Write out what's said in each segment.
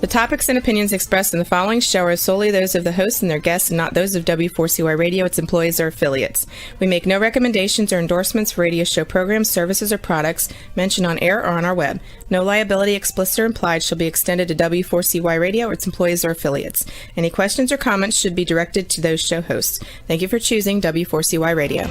The topics and opinions expressed in the following show are solely those of the hosts and their guests and not those of W4CY Radio, its employees, or affiliates. We make no recommendations or endorsements for radio show programs, services, or products mentioned on air or on our web. No liability, explicit or implied, shall be extended to W4CY Radio or its employees or affiliates. Any questions or comments should be directed to those show hosts. Thank you for choosing W4CY Radio.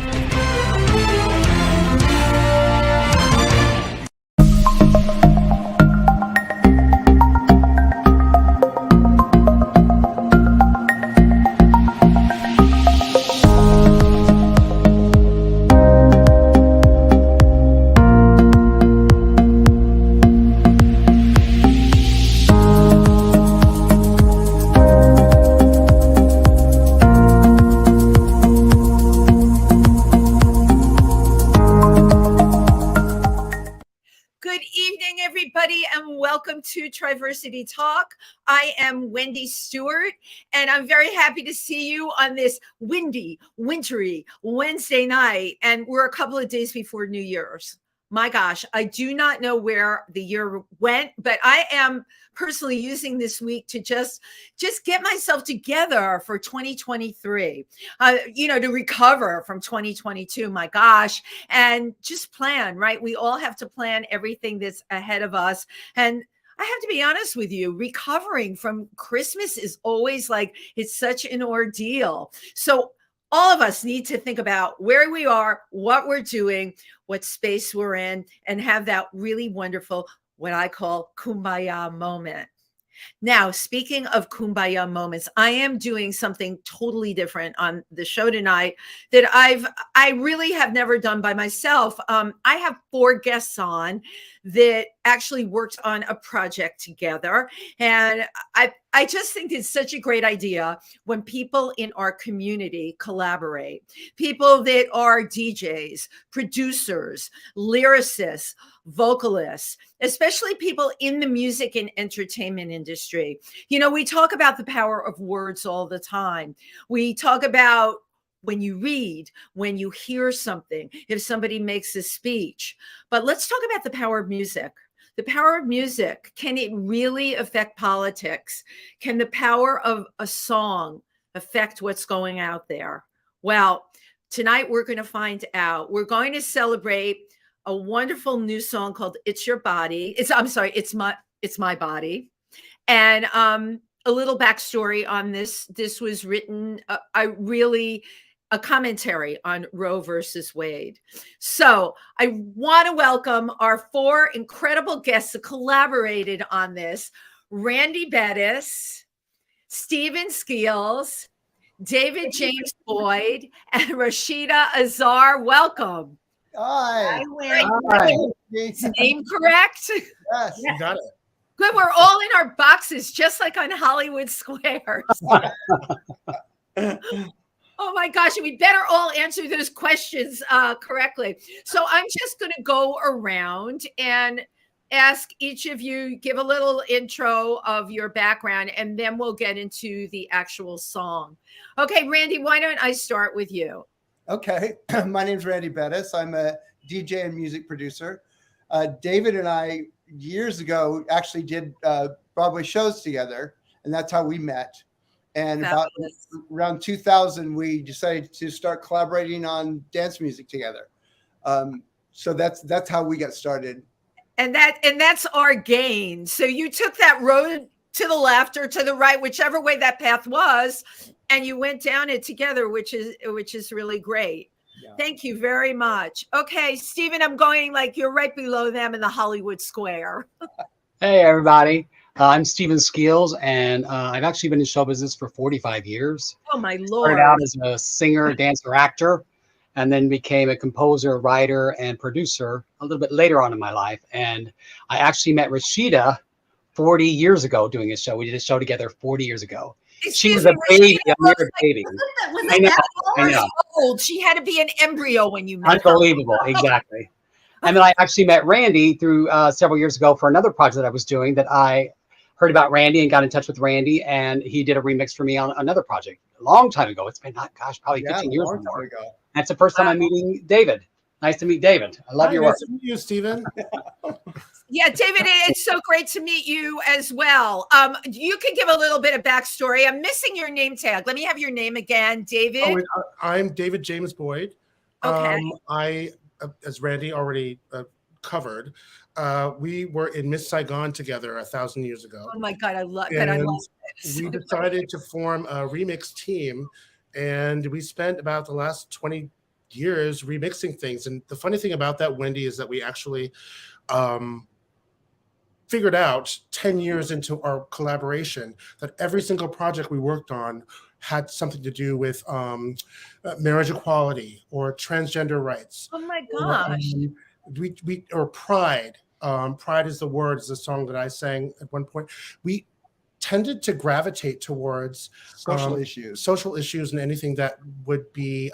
Welcome to Triversity Talk. I am Wendy Stewart, and I'm very happy to see you on this windy, wintry Wednesday night. And we're a couple of days before New Year's. My gosh, I do not know where the year went, but I am personally using this week to just get myself together for 2023, to recover from 2022, my gosh, and just plan, right? We all have to plan everything that's ahead of us. And I have to be honest with you, recovering from Christmas is always it's such an ordeal. So all of us need to think about where we are, what we're doing, what space we're in, and have that really wonderful, what I call kumbaya moment. Now, speaking of kumbaya moments, I am doing something totally different on the show tonight that I really have never done by myself. I have 4 guests on that actually worked on a project together. And I just think it's such a great idea when people in our community collaborate. People that are DJs, producers, lyricists, vocalists, especially people in the music and entertainment industry. We talk about the power of words all the time. We talk about when you read, when you hear something, if somebody makes a speech. But let's talk about the power of music. The power of music. Can it really affect politics? Can the power of a song affect what's going out there? Well, tonight we're going to find out. We're going to celebrate a wonderful new song called "It's Your Body." It's my body. And a little backstory on this. This was written, a commentary on Roe Vs Wade. So I want to welcome our 4 incredible guests that collaborated on this: Randy Bettis, Stephen Skeels, David James Boyd, and Rashida Azar. Welcome. Hi. Hi. Is the name correct? Yes, you got it. Good. We're all in our boxes, just like on Hollywood Squares. Oh my gosh, we better all answer those questions correctly. So I'm just going to go around and ask each of you, give a little intro of your background, and then we'll get into the actual song. Okay, Randy, why don't I start with you? Okay, my name's Randy Bettis. I'm a DJ and music producer. David and I, years ago, actually did Broadway shows together, and that's how we met. And around 2000, we decided to start collaborating on dance music together. So that's how we got started. And that's our gain. So you took that road to the left or to the right, whichever way that path was, and you went down it together, which is really great. Yeah. Thank you very much. Okay, Stephen, I'm going you're right below them in the Hollywood Square. Hey, everybody. I'm Stephen Skeels, and I've actually been in show business for 45 years. Oh, my Lord. Started out as a singer, dancer, actor, and then became a composer, writer, and producer a little bit later on in my life. And I actually met Rashida 40 years ago doing a show. We did a show together 40 years ago. She was a baby, a mere baby. I know. Old. She had to be an embryo when you met Unbelievable, her. Exactly. And then I actually met Randy through several years ago for another project that I was doing that I heard about Randy and got in touch with Randy, and he did a remix for me on another project a long time ago. It's been, probably 15 years or more. That's the first time I'm meeting David. Nice to meet David. I love your nice work. to meet you, Stephen. Yeah, David, it's so great to meet you as well. You can give a little bit of backstory. I'm missing your name tag. Let me have your name again, David. I'm David James Boyd. Okay. As Randy already covered, we were in Miss Saigon together 1,000 years ago. Oh my God, I love that. I love it. We decided to form a remix team, and we spent about the last 20 years remixing things. And the funny thing about that, Wendy, is that we actually figured out 10 years into our collaboration that every single project we worked on had something to do with marriage equality or transgender rights. Oh my gosh. Or pride. Pride is the word, is a song that I sang at one point. We tended to gravitate towards Social issues and anything that would be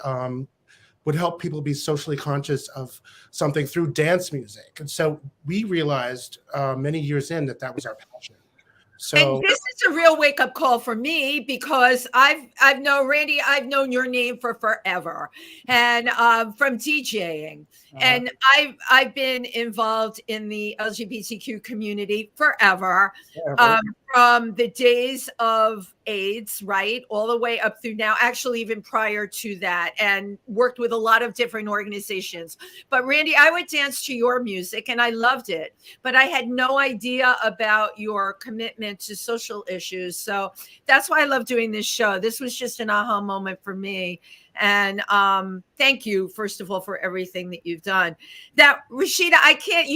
would help people be socially conscious of something through dance music. And so we realized many years in that was our passion. So, and this is a real wake-up call for me, because I've known Randy, I've known your name for forever, and from DJing, and I've been involved in the LGBTQ community forever. From the days of AIDS, right, all the way up through now, actually even prior to that, and worked with a lot of different organizations. But Randy, I would dance to your music and I loved it, but I had no idea about your commitment to social issues. So that's why I love doing this show. This was just an aha moment for me. And thank you, first of all, for everything that you've done. That, Rashida, I can't,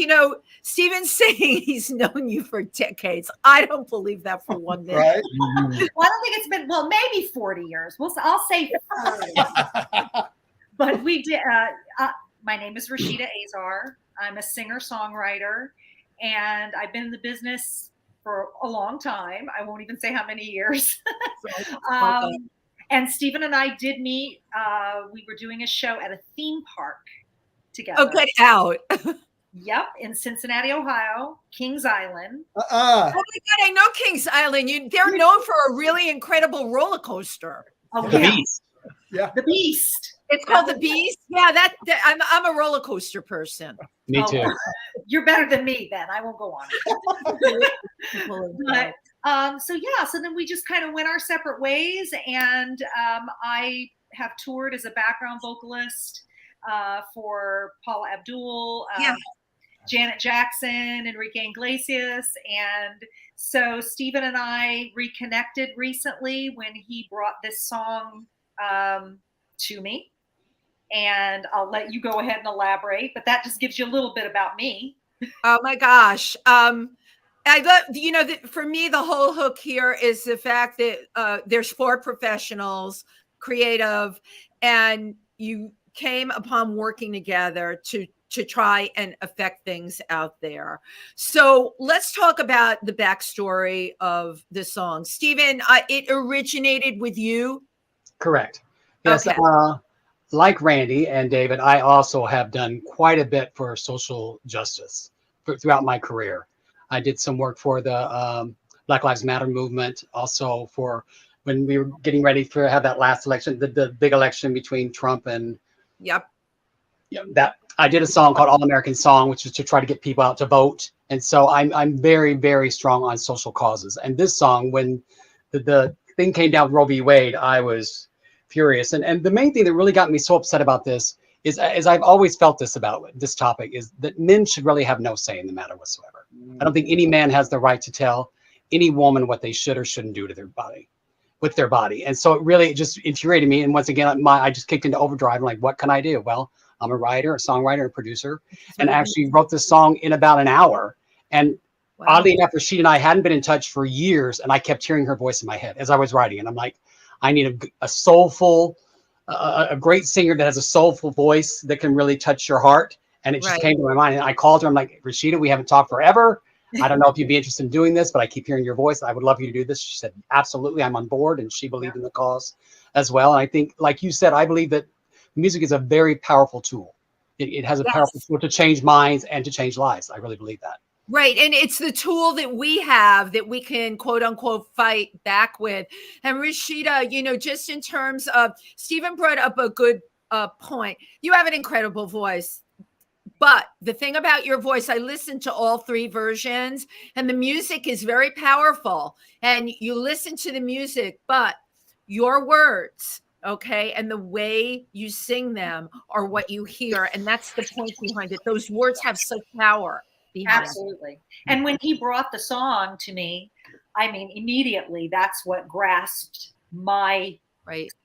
Stephen's saying he's known you for decades. I don't believe that for one minute. Right? Well, I don't think it's been, maybe 40 years. I'll say 40. But we did, my name is Rashida Azar. I'm a singer-songwriter, and I've been in the business for a long time. I won't even say how many years. And Stephen and I did meet. We were doing a show at a theme park together. Oh, get out. Yep, in Cincinnati, Ohio, Kings Island. Oh my God, I know Kings Island. They're known for a really incredible roller coaster. Oh, The yeah. Beast. Yeah. The Beast. It's called the Beast. Yeah, I'm a roller coaster person. Me too. You're better than me then. I won't go on. But so then we just kind of went our separate ways, and I have toured as a background vocalist for Paula Abdul, Janet Jackson, Enrique Iglesias, and so Stephen and I reconnected recently when he brought this song to me, and I'll let you go ahead and elaborate, but that just gives you a little bit about me. Oh my gosh. I love, for me, the whole hook here is the fact that there's 4 professionals, creative, and you came upon working together to try and affect things out there. So let's talk about the backstory of the song. Stephen, it originated with you? Correct. Yes. Okay. Like Randy and David, I also have done quite a bit for social justice throughout my career. I did some work for the Black Lives Matter movement, also for when we were getting ready to have that last election, the big election between Trump and that. I did a song called All American Song, which is to try to get people out to vote. And so I'm very, very strong on social causes. And this song, when the thing came down with Roe v. Wade, I was furious. And the main thing that really got me so upset about this is, as I've always felt this about this topic, is that men should really have no say in the matter whatsoever. I don't think any man has the right to tell any woman what they should or shouldn't do to their body, with their body. And so it really just infuriated me. And once again, I just kicked into overdrive. I'm like, what can I do? Well, I'm a writer, a songwriter, a producer, and actually wrote this song in about an hour. And oddly enough, Rashida and I hadn't been in touch for years, and I kept hearing her voice in my head as I was writing. And I'm like, I need a soulful, a great singer that has a soulful voice that can really touch your heart. And it just came to my mind. And I called her. I'm like, Rashida, we haven't talked forever. I don't know if you'd be interested in doing this, but I keep hearing your voice. I would love you to do this. She said, absolutely, I'm on board. And she believed in the cause as well. And I think, like you said, I believe that music is a very powerful tool. It has a powerful tool to change minds and to change lives. I really believe that. Right. And it's the tool that we have that we can, quote unquote, fight back with. And Rashida, just in terms of, Stephen brought up a good point. You have an incredible voice. But the thing about your voice, I listened to all 3 versions, and the music is very powerful. And you listen to the music, but your words, okay, and the way you sing them are what you hear. And that's the point behind it. Those words have such power behind Absolutely. And when he brought the song to me, I mean, immediately that's what grasped my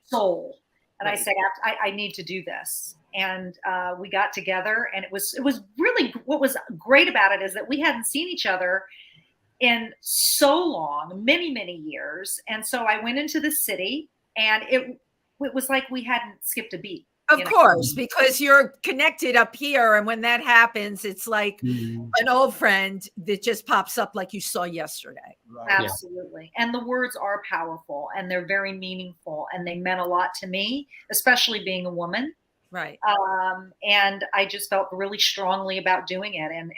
soul. And I said, I need to do this. And we got together, and it was really, what was great about it is that we hadn't seen each other in so long, many, many years. And so I went into the city, and it was like we hadn't skipped a beat. Of course, because you're connected up here. And when that happens, it's like an old friend that just pops up like you saw yesterday. Right. Absolutely. Yeah. And the words are powerful, and they're very meaningful, and they meant a lot to me, especially being a woman. Right. And I just felt really strongly about doing it. And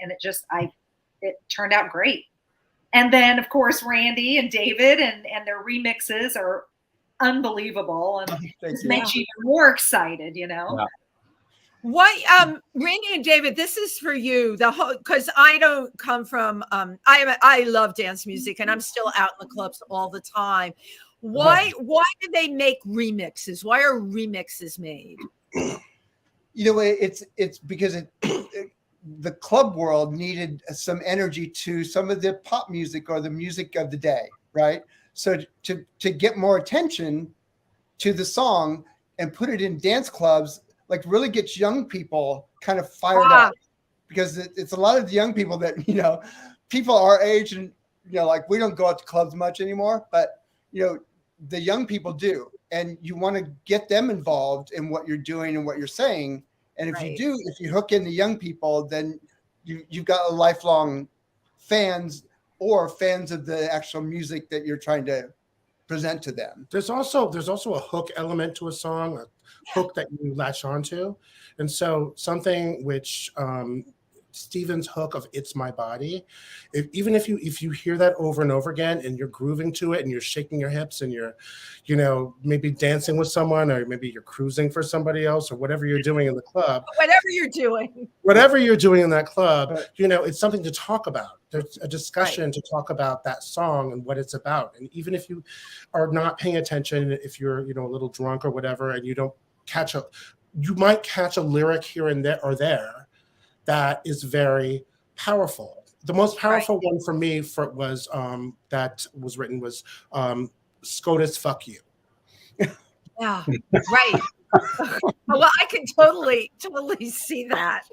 it turned out great. And then, of course, Randy and David and their remixes are unbelievable, and it makes you even more excited, you know. Yeah. Why, Randy and David, this is for you. The whole, because I don't come from I love dance music, and I'm still out in the clubs all the time. Why do they make remixes? Why are remixes made? You know, it's because the club world needed some energy to some of the pop music or the music of the day, right? So to get more attention to the song and put it in dance clubs, like really gets young people kind of fired up, because it's a lot of the young people that, you know, people our age, and, you know, like we don't go out to clubs much anymore, but, you know, the young people do. And you want to get them involved in what you're doing and what you're saying. And if you do, if you hook in the young people, then you've got a lifelong fans or fans of the actual music that you're trying to present to them. There's also a hook element to a song, a hook that you latch onto. And so something which Stephen's hook of "It's My Body," even if you hear that over and over again, and you're grooving to it, and you're shaking your hips, and you're, you know, maybe dancing with someone, or maybe you're cruising for somebody else, or whatever you're doing in the club, whatever you're doing in that club, you know, it's something to talk about. There's a discussion to talk about that song and what it's about. And even if you are not paying attention, if you're, you know, a little drunk or whatever, and you don't you might catch a lyric here and there or there that is very powerful. The most powerful one for me was that was written was SCOTUS fuck you. Yeah, right. Well, I can totally see that.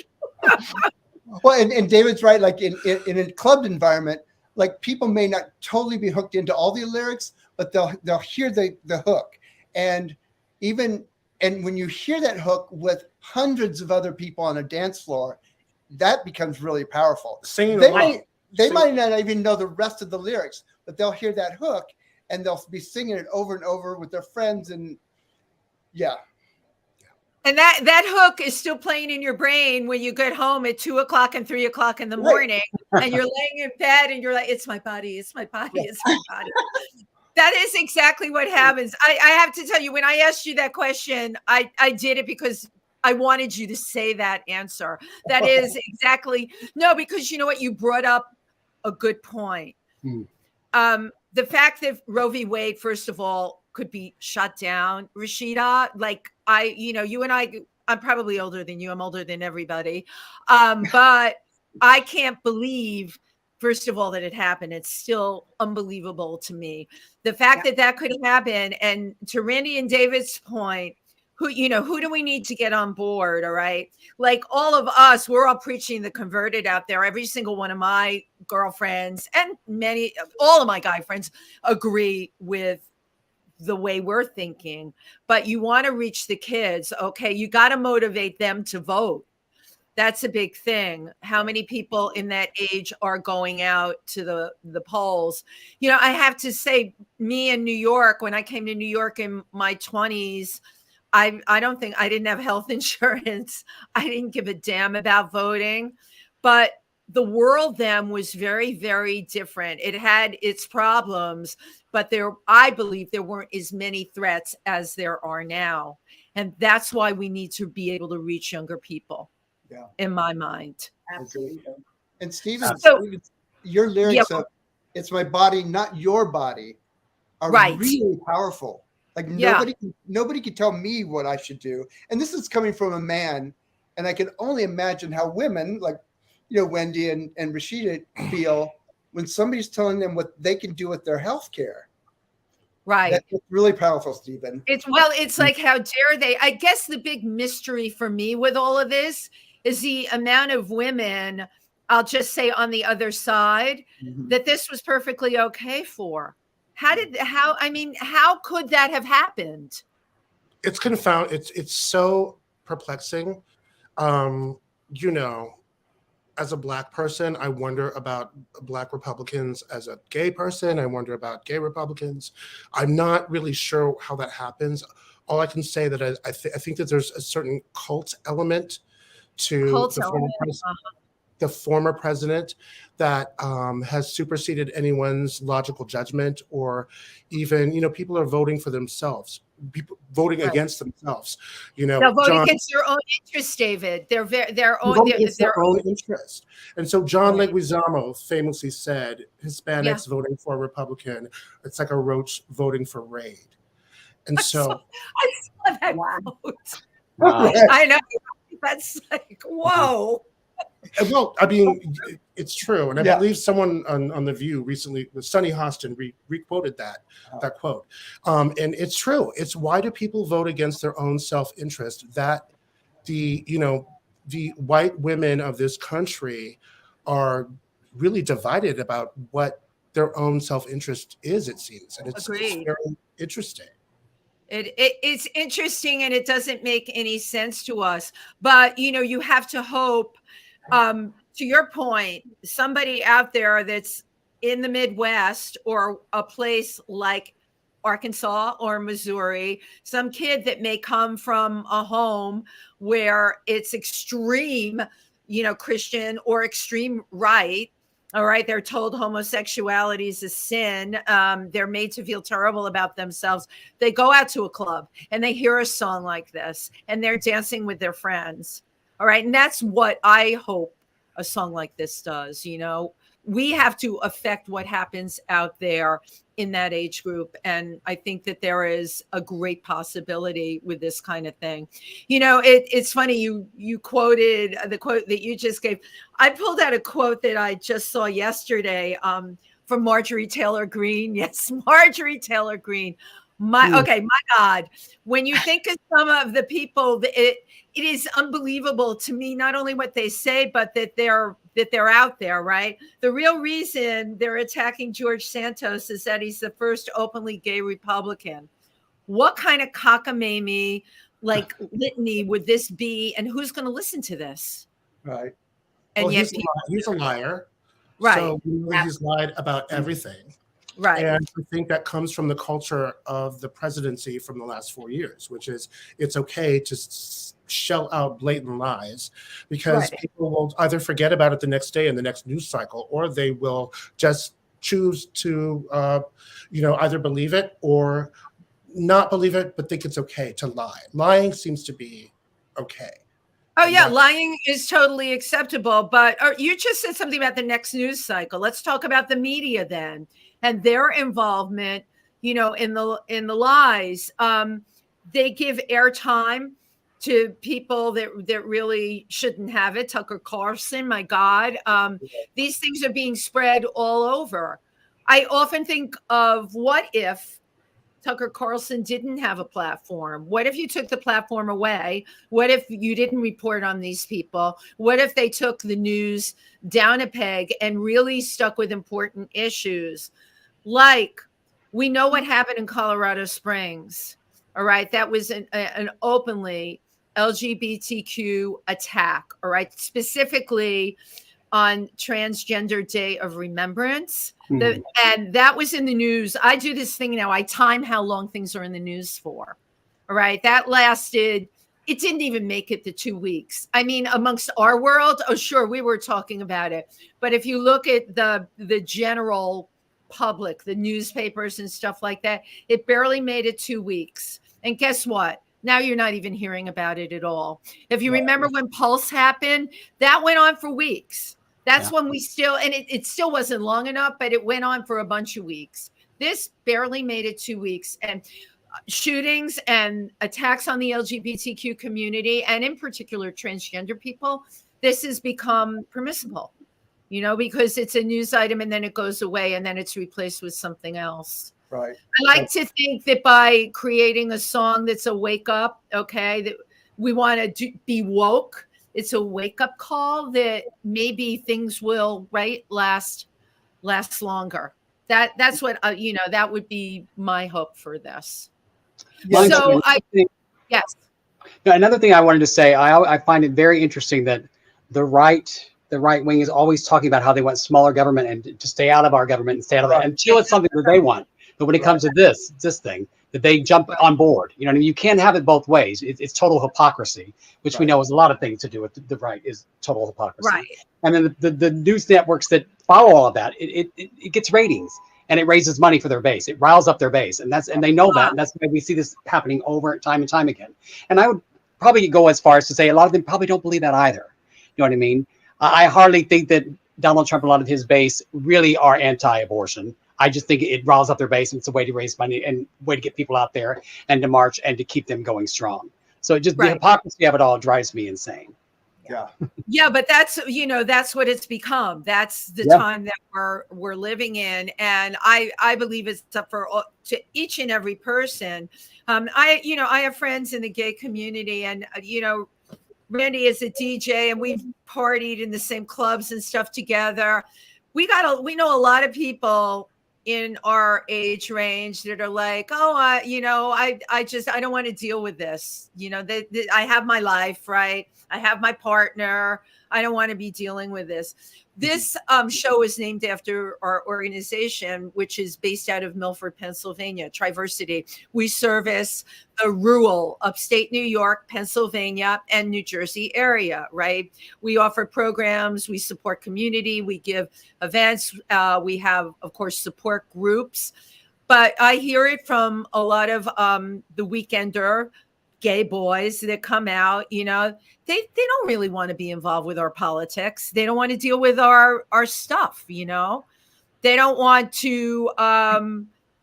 Well, and David's right. Like in a clubbed environment, like people may not totally be hooked into all the lyrics, but they'll hear the hook. And when you hear that hook with hundreds of other people on a dance floor, that becomes really powerful. They might not even know the rest of the lyrics, but they'll hear that hook and they'll be singing it over and over with their friends. And and that hook is still playing in your brain when you get home at 2 o'clock and 3 o'clock in the morning, and you're laying in bed and you're like, it's my body, it's my body, it's my body. That is exactly what happens. I have to tell you, when I asked you that question, I did it because I wanted you to say that answer. That is exactly, no, because you know what? You brought up a good point. The fact that Roe v. Wade, first of all, could be shut down, Rashida, like you and I'm probably older than you. I'm older than everybody. But I can't believe, first of all, that it happened. It's still unbelievable to me. The fact that could happen. And to Randy and David's point, who do we need to get on board? All right. Like all of us, we're all preaching the converted out there. Every single one of my girlfriends and all of my guy friends agree with the way we're thinking, but you want to reach the kids. Okay. You got to motivate them to vote. That's a big thing. How many people in that age are going out to the polls? You know, I have to say, me in New York, when I came to New York in my 20s, I don't think I didn't have health insurance. I didn't give a damn about voting, but the world then was very, very different. It had its problems, but I believe there weren't as many threats as there are now. And that's why we need to be able to reach younger people. in my mind. Absolutely. And Stephen, So- your lyrics Yeah. of "It's my body, not your body" are Right. really powerful. Like Yeah. nobody can tell me what I should do. And this is coming from a man, and I can only imagine how women like, Wendy and Rashida feel when somebody's telling them what they can do with their health care. Right. That's really powerful, Stephen. It's like, how dare they? I guess the big mystery for me with all of this is the amount of women, I'll just say on the other side, that this was perfectly okay for. How could that have happened? It's confound. It's so perplexing. As a Black person, I wonder about Black Republicans. As a gay person, I wonder about gay Republicans. I'm not really sure how that happens. All I can say that I think that there's a certain cult element to the former president that has superseded anyone's logical judgment, or even, people are voting for themselves, people voting against themselves. They'll vote John, against their own interests, David. Their own interest. And so John Leguizamo famously said, Hispanics voting for a Republican, it's like a roach voting for Raid. And so I saw that quote. Wow. I know. That's like, whoa. Well, I mean, it's true. And I believe someone on The View recently, Sunny Hostin, re-quoted that quote. And it's true. It's why do people vote against their own self-interest? That the white women of this country are really divided about what their own self-interest is, it seems. And it's very interesting. It's interesting, and it doesn't make any sense to us. But, you have to hope, to your point, somebody out there that's in the Midwest or a place like Arkansas or Missouri, some kid that may come from a home where it's extreme, Christian or extreme right. All right. They're told homosexuality is a sin. They're made to feel terrible about themselves. They go out to a club and they hear a song like this and they're dancing with their friends. All right. And that's what I hope a song like this does. We have to affect what happens out there in that age group. And I think that there is a great possibility with this kind of thing. It's funny. You quoted the quote that you just gave. I pulled out a quote that I just saw yesterday from Marjorie Taylor Greene. Yes, Marjorie Taylor Greene. My God. When you think of some of the people, it is unbelievable to me, not only what they say, but that they're out there, right? The real reason they're attacking George Santos is that he's the first openly gay Republican. What kind of cockamamie, litany would this be? And who's going to listen to this? Right. And yet he's a liar. Right. So he's lied about everything. Right. And I think that comes from the culture of the presidency from the last 4 years, which is it's okay to shell out blatant lies because people will either forget about it the next day in the next news cycle, or they will just choose to, either believe it or not believe it, but think it's okay to lie. Lying seems to be okay. Oh, yeah. Lying is totally acceptable. But you just said something about the next news cycle. Let's talk about the media then and their involvement, in the lies. They give airtime to people that really shouldn't have it. Tucker Carlson, my God. These things are being spread all over. I often think of what if Tucker Carlson didn't have a platform? What if you took the platform away? What if you didn't report on these people? What if they took the news down a peg and really stuck with important issues? Like, we know what happened in Colorado Springs. All right. That was an openly LGBTQ attack. All right. Specifically on Transgender Day of Remembrance. And that was in the news. I do this thing now. I time how long things are in the news for. All right. That lasted, it didn't even make it to 2 weeks. I mean, amongst our world, oh, sure, we were talking about it. But if you look at the general public, the newspapers and stuff like that, it barely made it 2 weeks. And guess what? Now you're not even hearing about it at all. If you remember when Pulse happened, that went on for weeks. That's when we still, and it still wasn't long enough, but it went on for a bunch of weeks. This barely made it 2 weeks. And shootings and attacks on the LGBTQ community, and in particular transgender people, this has become permissible, you know, because it's a news item and then it goes away and then it's replaced with something else. Right. I like to think that by creating a song that's a wake up, okay, that we want to be woke. It's a wake up call that maybe things will last longer. That's what you know. That would be my hope for this. Yeah, So yes. Now, another thing I wanted to say, I find it very interesting that the right wing is always talking about how they want smaller government and to stay out of our government and stay out of that until it's something that they want. But when it comes to this thing, that they jump on board. You know what I mean? You can't have it both ways. It's total hypocrisy, which we know is a lot of things to do with the right is total hypocrisy. Right. And then the news networks that follow all of that, it gets ratings and it raises money for their base. It riles up their base, and they know that, and that's why we see this happening over time and time again. And I would probably go as far as to say a lot of them probably don't believe that either. You know what I mean? I hardly think that Donald Trump and a lot of his base really are anti-abortion. I just think it riles up their base, and it's a way to raise money and way to get people out there and to march and to keep them going strong. So it just the hypocrisy of it all drives me insane. Yeah, but that's, you know, that's what it's become. That's the time that we're living in, and I believe it's up to each and every person. I have friends in the gay community, and you know, Randy is a DJ, and we've partied in the same clubs and stuff together. We know a lot of people in our age range that are like, I don't want to deal with this. You know, I have my life, right? I have my partner. I don't want to be dealing with this. This show is named after our organization, which is based out of Milford, Pennsylvania, Triversity. We service the rural upstate New York, Pennsylvania, and New Jersey area, right? We offer programs, we support community, we give events, we have, of course, support groups. But I hear it from a lot of the weekender gay boys that come out, you know, they don't really want to be involved with our politics. They don't want to deal with our stuff, you know. They don't want to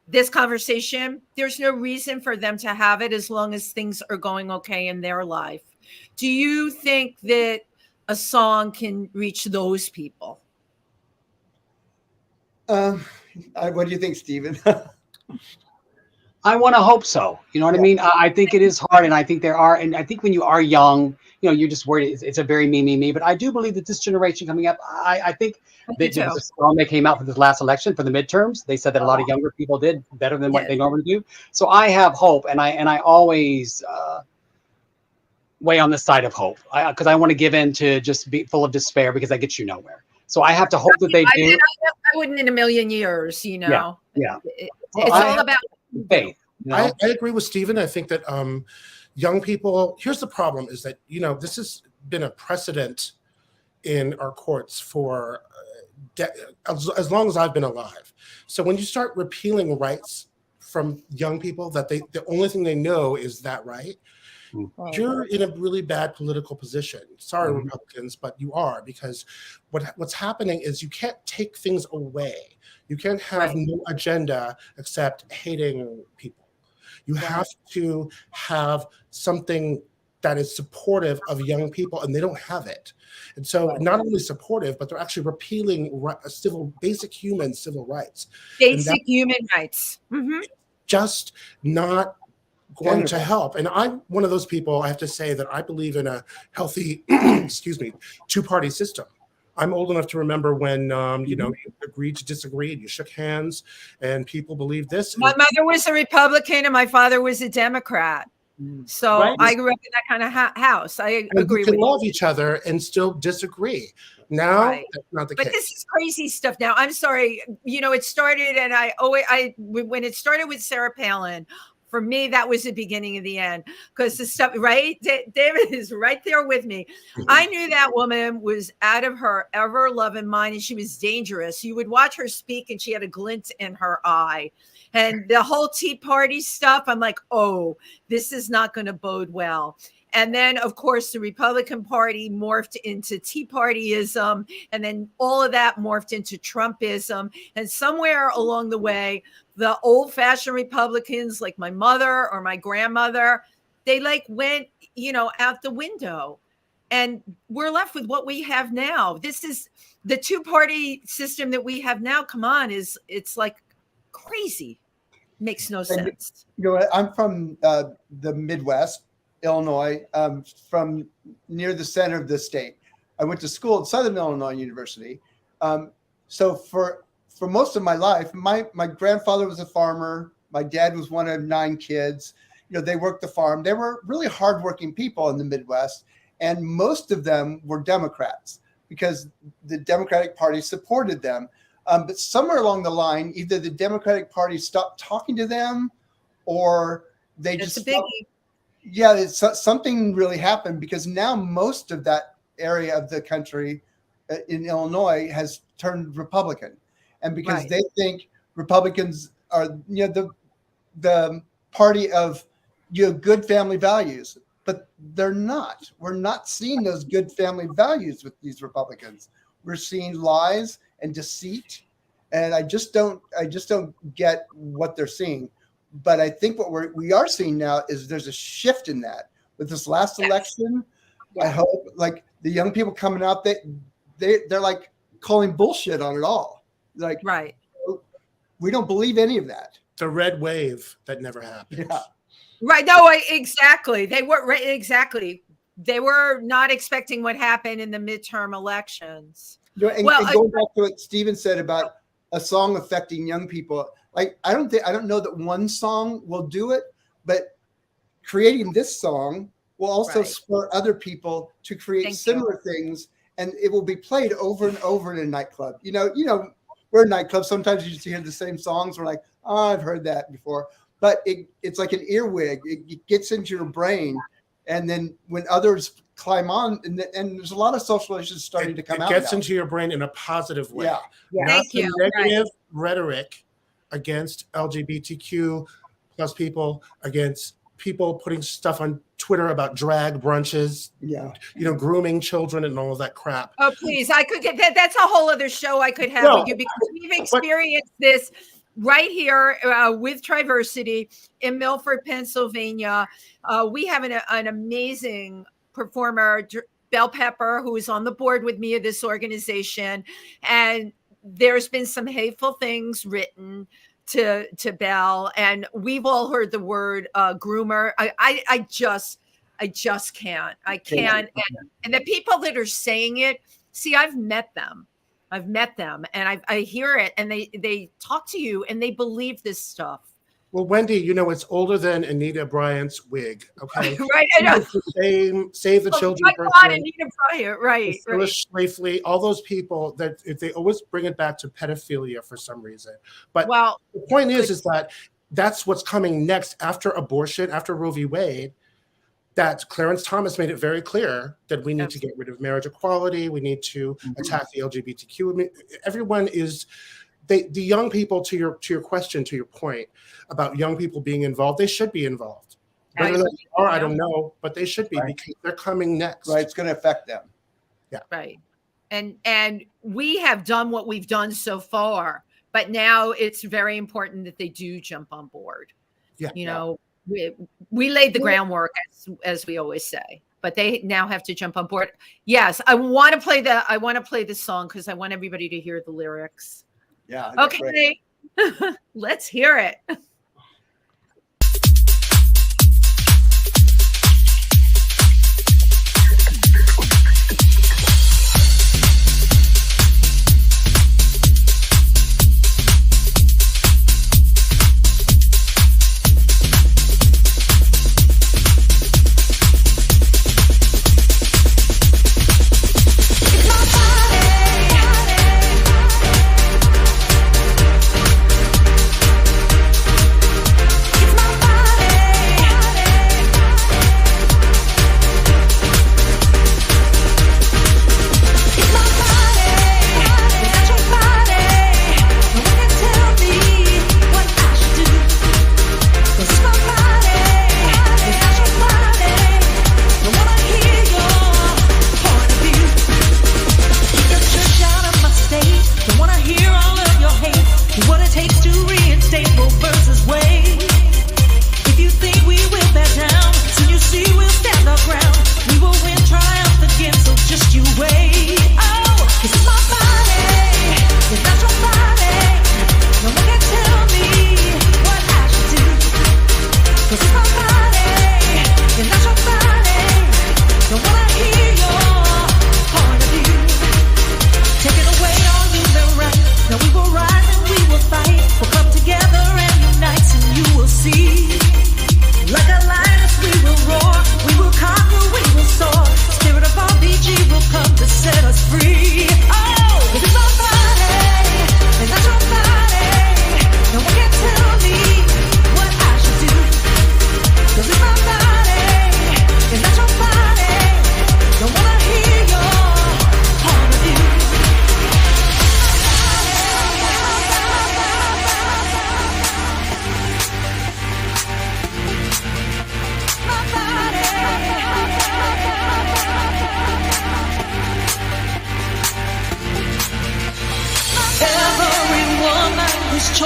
this conversation. There's no reason for them to have it as long as things are going okay in their life. Do you think that a song can reach those people? What do you think, Stephen? I want to hope so. You know what I mean? I think it is hard, and I think and I think when you are young, you know, you're just worried it's a very me. But I do believe that this generation coming up, I think there was a song that came out for this last election for the midterms. They said that a lot of younger people did better than what they normally do. So I have hope, and I always weigh on the side of hope because I want to give in to just be full of despair because that gets you nowhere. So I have to hope that they do. I wouldn't in a million years, you know. Yeah. It's all about faith. You know? I agree with Stephen. I think that young people, here's the problem is that, you know, this has been a precedent in our courts for as long as I've been alive. So when you start repealing rights from young people that the only thing they know is that right, you're in a really bad political position. Sorry, Republicans, but you are, because what's happening is you can't take things away. You can't have no agenda except hating people. You have to have something that is supportive of young people, and they don't have it. And so not only supportive, but they're actually repealing basic human civil rights. Basic human rights. Just not going to help. And I'm one of those people, I have to say, that I believe in a healthy, two-party system. I'm old enough to remember when, you know, you agreed to disagree and you shook hands and people believed this. My mother was a Republican and my father was a Democrat. So I grew up in that kind of house. I agree with you. We can love each other and still disagree. Now, that's not the case. But this is crazy stuff now. I'm sorry. You know, it started, and when it started with Sarah Palin, for me, that was the beginning of the end, because the stuff, right? David is right there with me. I knew that woman was out of her ever-loving mind, and she was dangerous. You would watch her speak, and she had a glint in her eye. And the whole Tea Party stuff, I'm like, oh, this is not going to bode well. And then, of course, the Republican Party morphed into Tea Partyism, and then all of that morphed into Trumpism. And somewhere along the way, the old-fashioned Republicans, like my mother or my grandmother, they like went, out the window. And we're left with what we have now. This is the two-party system that we have now. Come on, it's like crazy. Makes no sense. I'm from the Midwest, Illinois, from near the center of the state. I went to school at Southern Illinois University. So for most of my life, my grandfather was a farmer. My dad was one of 9 kids. They worked the farm. They were really hardworking people in the Midwest, and most of them were Democrats because the Democratic Party supported them. But somewhere along the line, either the Democratic Party stopped talking to them, or they just stopped. Yeah, something really happened, because now most of that area of the country in Illinois has turned Republican, and because they think Republicans are the party of good family values, but they're not. We're not seeing those good family values with these Republicans. We're seeing lies and deceit, and I just don't get what they're seeing. But I think what we are seeing now is there's a shift in that with this last election. I hope, like, the young people coming out, they're like calling bullshit on it all. Like, we don't believe any of that. It's a red wave that never happened. Yeah. Right. No, exactly. They were not expecting what happened in the midterm elections. And going back to what Steven said about a song affecting young people, like, I don't know that one song will do it, but creating this song will also spur other people to create similar things, and it will be played over and over in a nightclub. We're in nightclubs. Sometimes you just hear the same songs. We're like, oh, I've heard that before. But it's like an earwig. It gets into your brain, and then when others climb on, and there's a lot of social issues starting to come out. It gets into your brain in a positive way. Yeah. Not the negative rhetoric against LGBTQ plus people, against people putting stuff on Twitter about drag brunches, grooming children and all of that crap. Oh, please. I could get that. That's a whole other show I could have with you, because we've experienced this right here with Triversity in Milford, Pennsylvania. We have an amazing performer, Bell Pepper, who is on the board with me of this organization. And there's been some hateful things written to Bell, and we've all heard the word groomer. I just can't. I can't. And the people that are saying it, see, I've met them, and I hear it, and they talk to you, and they believe this stuff. Well, Wendy, it's older than Anita Bryant's wig. Okay, right. I know. Save the Children. My God, Anita Bryant, right. Phyllis Schlafly, all those people that they always bring it back to pedophilia for some reason. But the point is that that's what's coming next after abortion, after Roe v. Wade. That Clarence Thomas made it very clear that we need to get rid of marriage equality. We need to attack the LGBTQ. I mean, everyone is. The young people, to your question, to your point about young people being involved, they should be involved. Whether they are, I don't know, but they should be, because they're coming next. Right, it's going to affect them. Yeah. Right. And we have done what we've done so far, but now it's very important that they do jump on board. Yeah. We laid the groundwork, as we always say, but they now have to jump on board. Yes, I want to play the song because I want everybody to hear the lyrics. Yeah. Okay. Let's hear it.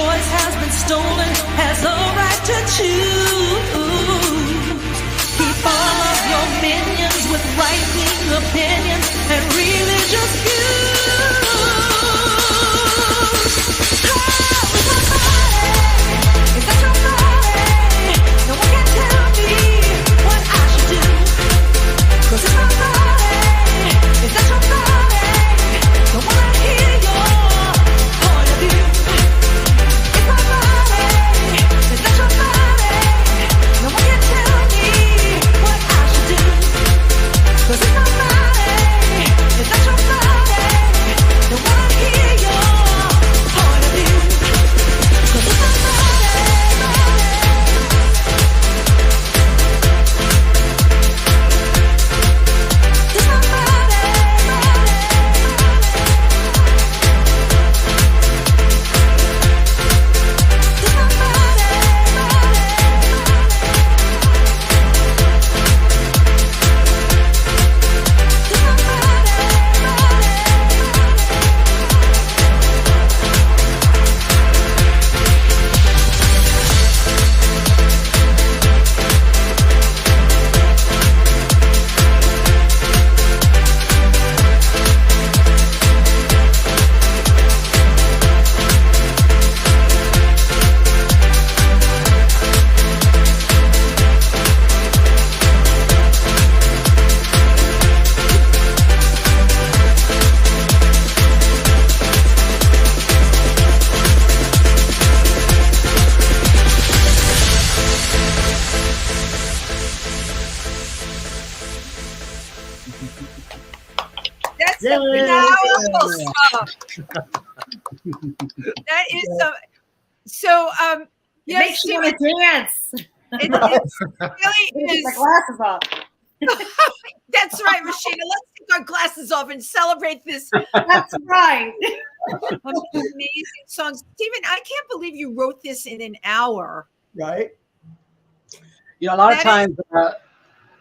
choice has been stolen has a right to choose. Keep all of your minions with right-wing opinions and religious views. Is that your body? No one can tell me what I should do. 'Cause it's my body. Is that your body? Don't wanna hear your point of view. It's my body. Is that your body? No one can tell me what I should do. 'Cause it's my body. Is that your body? Don't wanna hear your point of view. 'Cause it's my That's Yay! powerful stuff. That is so. It makes you want to dance. It really Take is. my glasses off. That's right, Rashida. Let's take our glasses off and celebrate this That's right. amazing song. Stephen, I can't believe you wrote this in an hour. Right? You know, a lot of That times,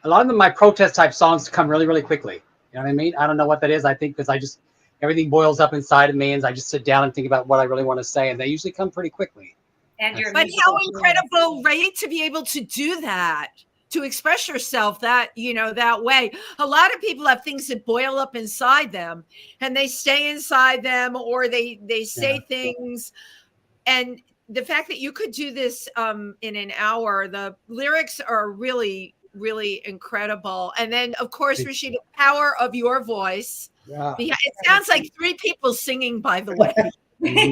a lot of my protest type songs come really, really quickly. You know what I mean? I don't know what that is. I think because everything boils up inside of me, and I just sit down and think about what I really want to say, and they usually come pretty quickly. And your But how incredible, right? To be able to do that, to express yourself that way. A lot of people have things that boil up inside them, and they stay inside them, or they say things. And the fact that you could do this in an hour, the lyrics are really, really incredible. And then, of course, Rashida, the power of your voice. Yeah. It sounds like three people singing, by the way. Thank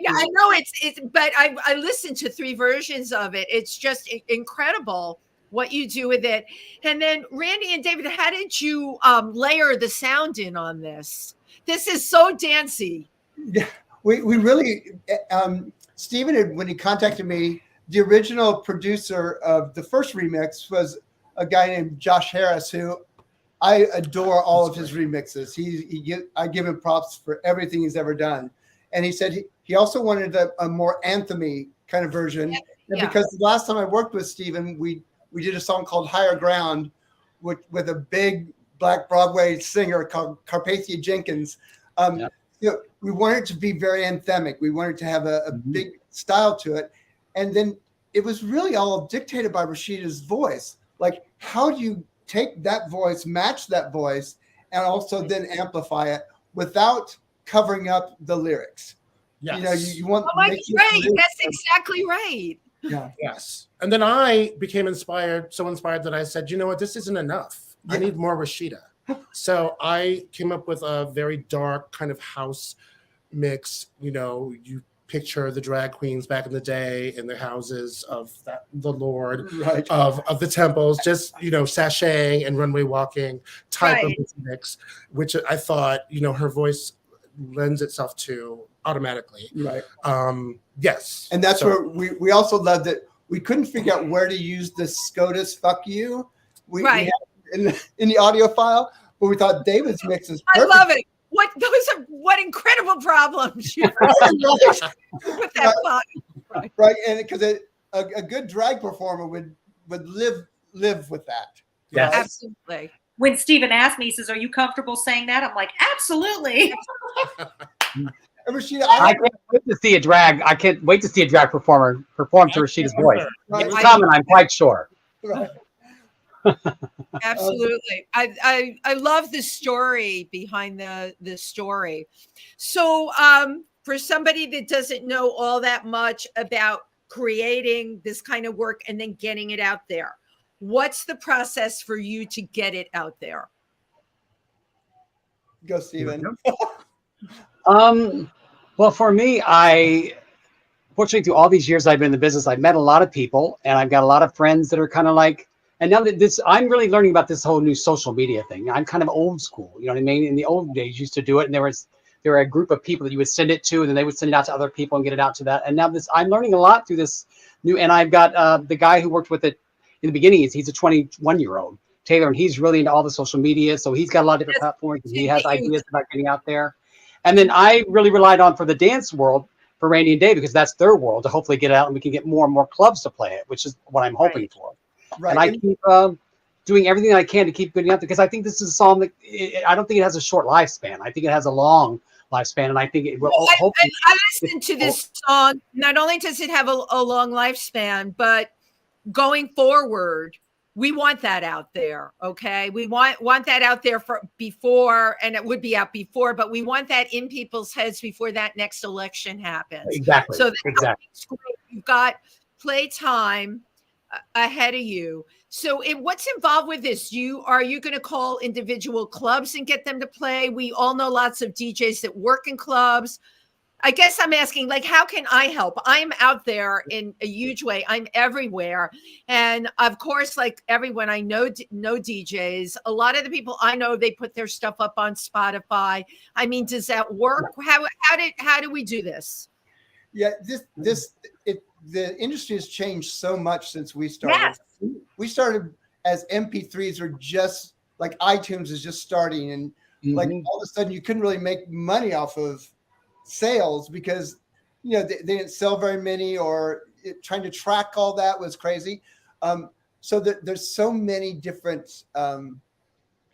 Yeah, you. I know it's but I listened to 3 versions of it. It's just incredible what you do with it. And then Randy and David, how did you layer the sound in on this? This is so dancey. Yeah, we really Stephen, when he contacted me, the original producer of the first remix was a guy named Josh Harris, who I adore all of his remixes. I give him props for everything he's ever done. And he said he also wanted a more anthem-y kind of version. Yeah. And because the last time I worked with Stephen, we did a song called Higher Ground with a big Black Broadway singer called Carpathia Jenkins. You know, we wanted it to be very anthemic. We wanted to have a big style to it. And then it was really all dictated by Rashida's voice. Like, how do you take that voice, match that voice, and also then amplify it without covering up the lyrics? Yes. You know, you want. Oh, that's right. That's exactly right. Yeah. Yes. And then I became so inspired that I said, you know what, this isn't enough. I need more Rashida. So I came up with a very dark kind of house mix. You know, you picture the drag queens back in the day in the houses of the Lord, Right. of the temples, just, you know, sashaying and runway walking type Right. of mix, which I thought, you know, her voice lends itself to automatically. Right. Yes. And that's So- where we also loved it. We couldn't figure out where to use the SCOTUS "fuck you." We Right. had in the audio file, but we thought David's mix is I perfect. love it. What incredible problems you with that button. Right, and because a good drag performer would live with that. Yes. Right? Absolutely. When Stephen asked me, he says, "Are you comfortable saying that?" I'm like, "Absolutely." And Rashida, I can't wait to see a drag. I can't wait to see a drag performer perform to Rashida's voice. It's coming, I'm quite sure. Right. Absolutely. I love the story behind the story. So for somebody that doesn't know all that much about creating this kind of work and then getting it out there, what's the process for you to get it out there? Go, Steven. Well, for me, fortunately, through all these years I've been in the business, I've met a lot of people, and I've got a lot of friends that are kind of like, and now that I'm really learning about this whole new social media thing. I'm kind of old school, you know what I mean? In the old days, you used to do it, and there were a group of people that you would send it to, and then they would send it out to other people and get it out to that. And now I'm learning a lot through this new, and I've got the guy who worked with it in the beginning. He's a 21-year-old, Taylor, and he's really into all the social media. So he's got a lot of different platforms, and he has ideas about getting out there. And then I really relied on for the dance world for Randy and Dave, because that's their world, to hopefully get it out and we can get more and more clubs to play it, which is what I'm hoping for. Right. And I keep doing everything I can to keep getting out there, because I think this is a song that I don't think it has a short lifespan. I think it has a long lifespan, and I think it will. I listened to this song. Not only does it have a long lifespan, but going forward, we want that out there. Okay, we want that out there for before, and it would be out before, but we want that in people's heads before that next election happens. Exactly. So exactly. You've got playtime ahead of you. So what's involved with this? Are you going to call individual clubs and get them to play? We all know lots of DJs that work in clubs. I guess I'm asking, like, how can I help? I'm out there in a huge way. I'm everywhere. And of course, like everyone, I know DJs. A lot of the people I know, they put their stuff up on Spotify. I mean, does that work? How do we do this? Yeah, the industry has changed so much since we started. Yes. We started as MP3s are just like iTunes is just starting, and like all of a sudden you couldn't really make money off of sales because they didn't sell very many, or trying to track all that was crazy. So there's so many different kind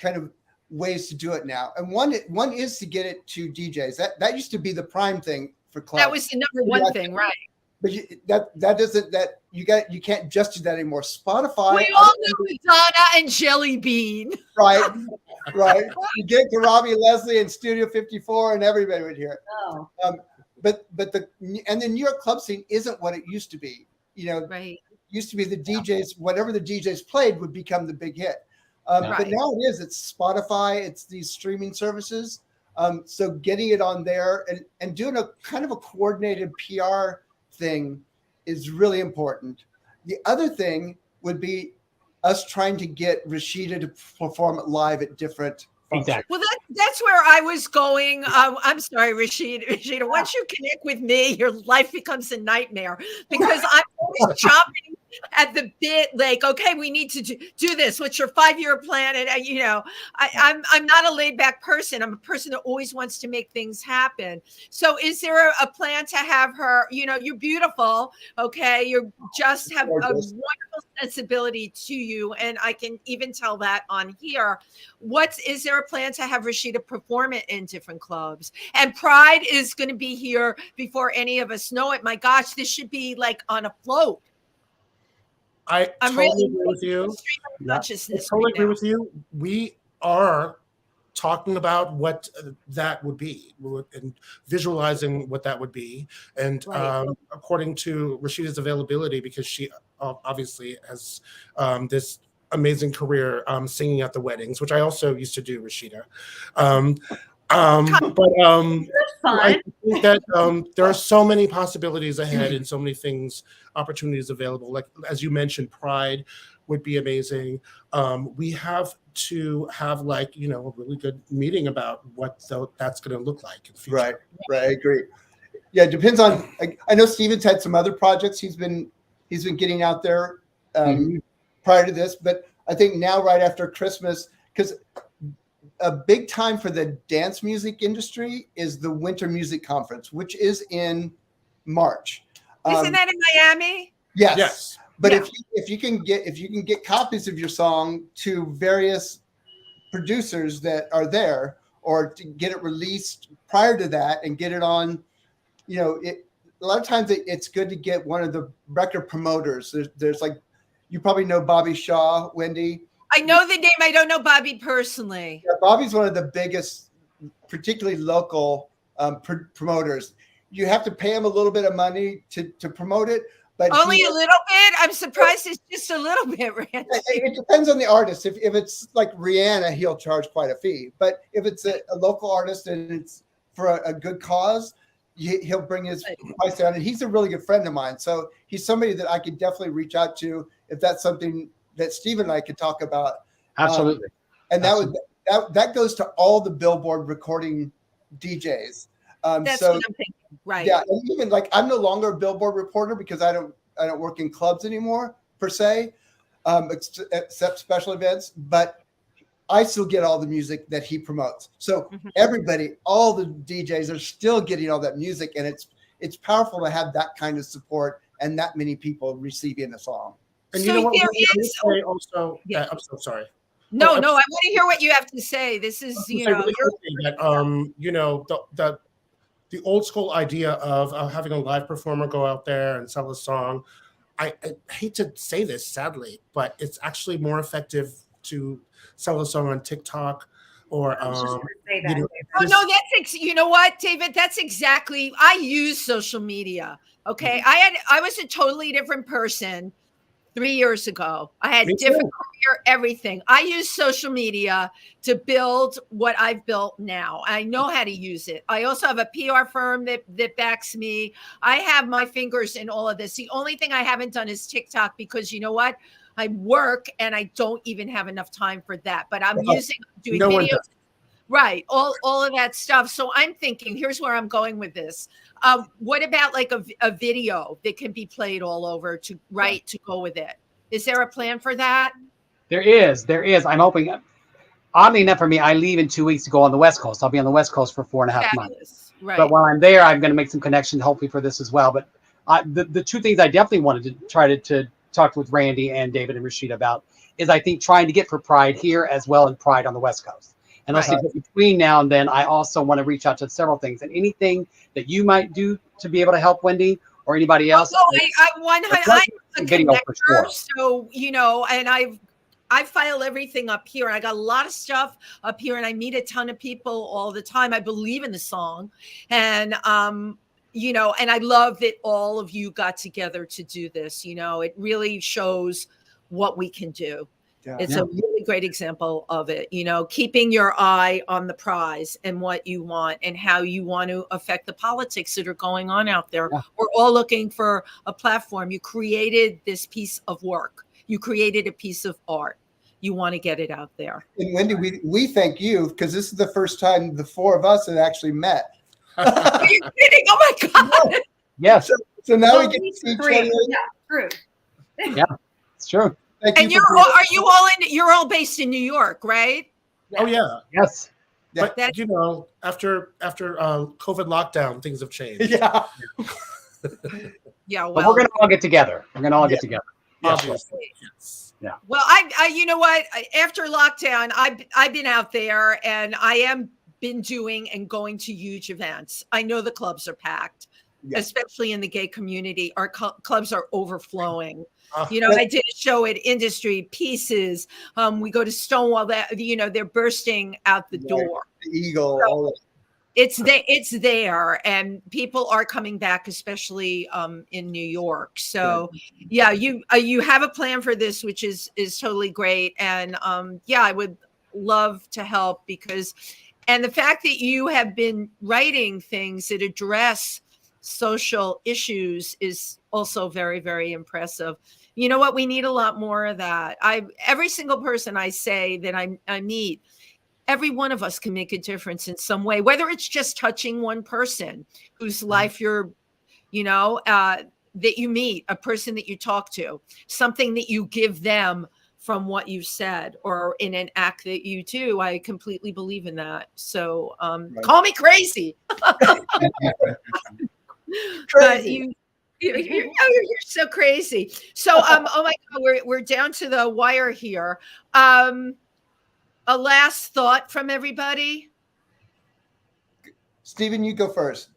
of ways to do it now, and one is to get it to DJs. That used to be the prime thing for clubs. That was the number one thing, right? But you can't just do that anymore. Spotify. We all know Madonna and Jelly Bean. Right. You get to Robbie Leslie and Studio 54, and everybody would hear it. Oh. But the New York club scene isn't what it used to be. Right. It used to be the DJs, whatever the DJs played would become the big hit. But now it's Spotify, it's these streaming services. So getting it on there and doing a kind of a coordinated PR thing is really important. The other thing would be us trying to get Rashida to perform it live at different functions. Exactly. Well, that's where I was going. I'm sorry, Rashida. Once you connect with me, your life becomes a nightmare because I'm always chomping at the bit. Like, okay, we need to do this. What's your 5-year plan? And I'm not a laid back person. I'm a person that always wants to make things happen. So, is there a plan to have her? You're beautiful. Okay, you just have a wonderful sensibility to you, and I can even tell that on here. Is there a plan to have Rashida perform it in different clubs? And Pride is going to be here before any of us know it. My gosh, this should be like on a float. I'm totally really agree with you. Consciousness. I totally agree with you. We are talking about what that would be and visualizing what that would be. And according to Rashida's availability, because she obviously has this amazing career singing at the weddings, which I also used to do, Rashida. I think that there are so many possibilities ahead and so many opportunities available. Like, as you mentioned, Pride would be amazing. We have to have a really good meeting about what that's going to look like in the future. Right. I agree. Yeah, it depends on. I know Steven's had some other projects he's been getting out there prior to this, but I think now right after Christmas, because a big time for the dance music industry is the Winter Music Conference, which is in March. Isn't that in Miami? Yes. But if you can get copies of your song to various producers that are there, or to get it released prior to that and get it on, a lot of times it's good to get one of the record promoters. There's like, you probably know Bobby Shaw, Wendy. I know the name. I don't know Bobby personally. Yeah, Bobby's one of the biggest, particularly local promoters. You have to pay him a little bit of money to promote it, but only a little bit. I'm surprised it's just a little bit, Randy. It depends on the artist. If it's like Rihanna, he'll charge quite a fee. But if it's a local artist and it's for a good cause, he'll bring his price down. And he's a really good friend of mine, so he's somebody that I could definitely reach out to if that's something that Steve and I could talk about. Absolutely. And that goes to all the Billboard recording DJs. That's what I'm thinking. Right. Yeah. And even like, I'm no longer a Billboard reporter because I don't work in clubs anymore per se, except special events, but I still get all the music that he promotes. So everybody, all the DJs are still getting all that music, and it's powerful to have that kind of support and that many people receiving a song. And So you know what? there I is- would say also, Yeah. I'm so sorry. No, Well, I want to hear what you have to say. This is, I really quickly that the old school idea of having a live performer go out there and sell a song. I hate to say this, sadly, but it's actually more effective to sell a song on TikTok or I was just gonna say that. Oh no, you know what, David? That's exactly. I use social media. Okay, I was a totally different person 3 years ago. I had Me different too. career, everything. I use social media to build what I've built now. I know how to use it. I also have a PR firm that backs me. I have my fingers in all of this. The only thing I haven't done is TikTok, because you know what? I work and I don't even have enough time for that. But I'm doing No one videos. does. Right. All of that stuff. So I'm thinking, here's where I'm going with this. What about like a video that can be played all over to go with it? Is there a plan for that? There is. I'm hoping. Oddly enough for me, I leave in 2 weeks to go on the West Coast. I'll be on the West Coast for 4.5 months. Fabulous. Right. But while I'm there, I'm going to make some connections, hopefully, for this as well. But the two things I definitely wanted to try to talk with Randy and David and Rashida about is, I think, trying to get for Pride here as well and Pride on the West Coast. And also between now and then, I also want to reach out to several things, and anything that you might do to be able to help Wendy or anybody else. I'm a video for sure. connector, so and I file everything up here. I got a lot of stuff up here, and I meet a ton of people all the time. I believe in the song, and and I love that all of you got together to do this. It really shows what we can do. Yeah. It's a really great example of it, keeping your eye on the prize and what you want and how you want to affect the politics that are going on out there. Yeah. We're all looking for a platform. You created this piece of work. You created a piece of art. You want to get it out there. And Wendy, we thank you, because this is the first time the four of us have actually met. Are you kidding? Oh my God. Yes. So now we get to see each other. Yeah, true. Yeah, it's true. And you're all based in New York, right? Oh yeah. Yes. But after COVID lockdown, things have changed. Yeah. Yeah. Well, but we're gonna all get together. Get together. Obviously. Yes. Yeah. Well, I you know what? After lockdown, I've been out there, and I am been doing and going to huge events. I know the clubs are packed, especially in the gay community. Our clubs are overflowing. I did a show at Industry Pieces. We go to Stonewall. They're bursting out the door. The Eagle. So it's there, and people are coming back, especially in New York. So, you have a plan for this, which is totally great. And I would love to help, and the fact that you have been writing things that address social issues is also very, very impressive. You know what? We need a lot more of that. Every single person I say that I meet, every one of us can make a difference in some way, whether it's just touching one person whose life that you meet, a person that you talk to, something that you give them from what you said, or in an act that you do. I completely believe in that. So call me crazy. Crazy. But you're so crazy. So oh my God, we're down to the wire here. A last thought from everybody. Stephen, you go first.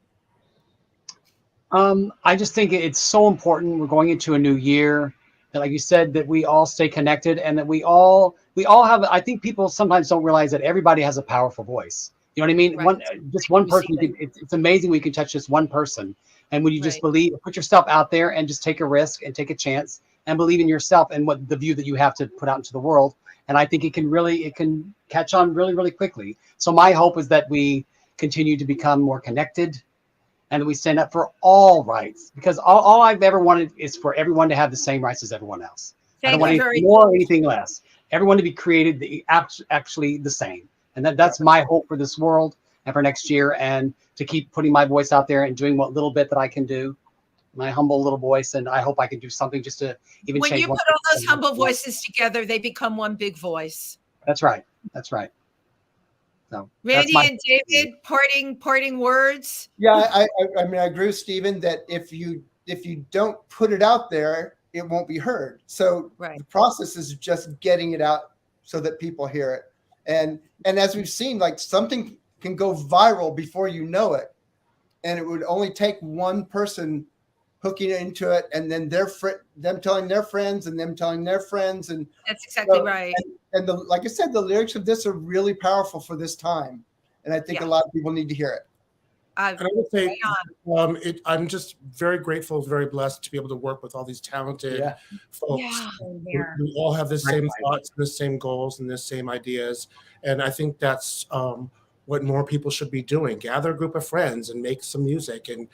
I just think it's so important. We're going into a new year that, like you said, that we all stay connected and that we all have, I think people sometimes don't realize that everybody has a powerful voice. You know what I mean? Right. Just one person, it's amazing we can touch just one person. And when you just believe, put yourself out there and just take a risk and take a chance and believe in yourself and what the view that you have to put out into the world. And I think it can catch on really, really quickly. So my hope is that we continue to become more connected and that we stand up for all rights, because all I've ever wanted is for everyone to have the same rights as everyone else. I don't want anything more or anything less. Everyone to be created actually the same. And that's my hope for this world and for next year, and to keep putting my voice out there and doing what little bit that I can do, my humble little voice. And I hope I can do something just to even When change. you put all those humble voices together, they become one big voice. That's right. That's right. So Randy and David, parting words. Yeah, I mean, I agree with Stephen that if you don't put it out there, it won't be heard. So the process is just getting it out so that people hear it. And as we've seen, like, something can go viral before you know it, and it would only take one person hooking into it, and then them telling their friends, and them telling their friends, and that's exactly right. And like I said, the lyrics of this are really powerful for this time, and I think a lot of people need to hear it. And I would say, I'm just very grateful, very blessed to be able to work with all these talented folks. We all have the same thoughts, the same goals, and the same ideas. And I think that's what more people should be doing. Gather a group of friends and make some music, and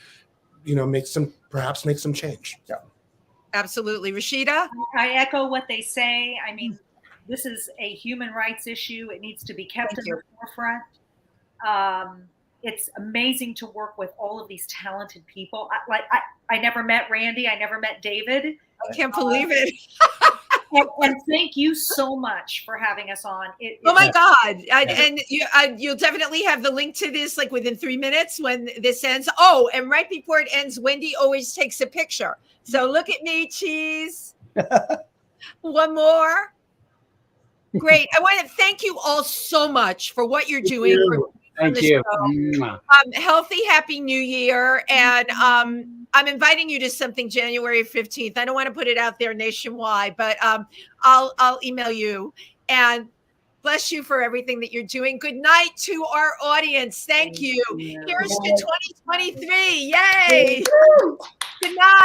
perhaps make some change. Yeah, absolutely. Rashida, I echo what they say. I mean, this is a human rights issue. It needs to be kept in the forefront. It's amazing to work with all of these talented people. I never met Randy. I never met David. I can't believe it. And thank you so much for having us on. Oh my God. And you'll definitely have the link to this like within 3 minutes when this ends. Oh, and right before it ends, Wendy always takes a picture. So look at me, cheese. One more. Great. I want to thank you all so much for what you're doing. Thank you. Healthy, happy new year. And I'm inviting you to something January 15th. I don't want to put it out there nationwide, but I'll email you. And bless you for everything that you're doing. Good night to our audience. Thank you. Here's to 2023. Yay. Good night.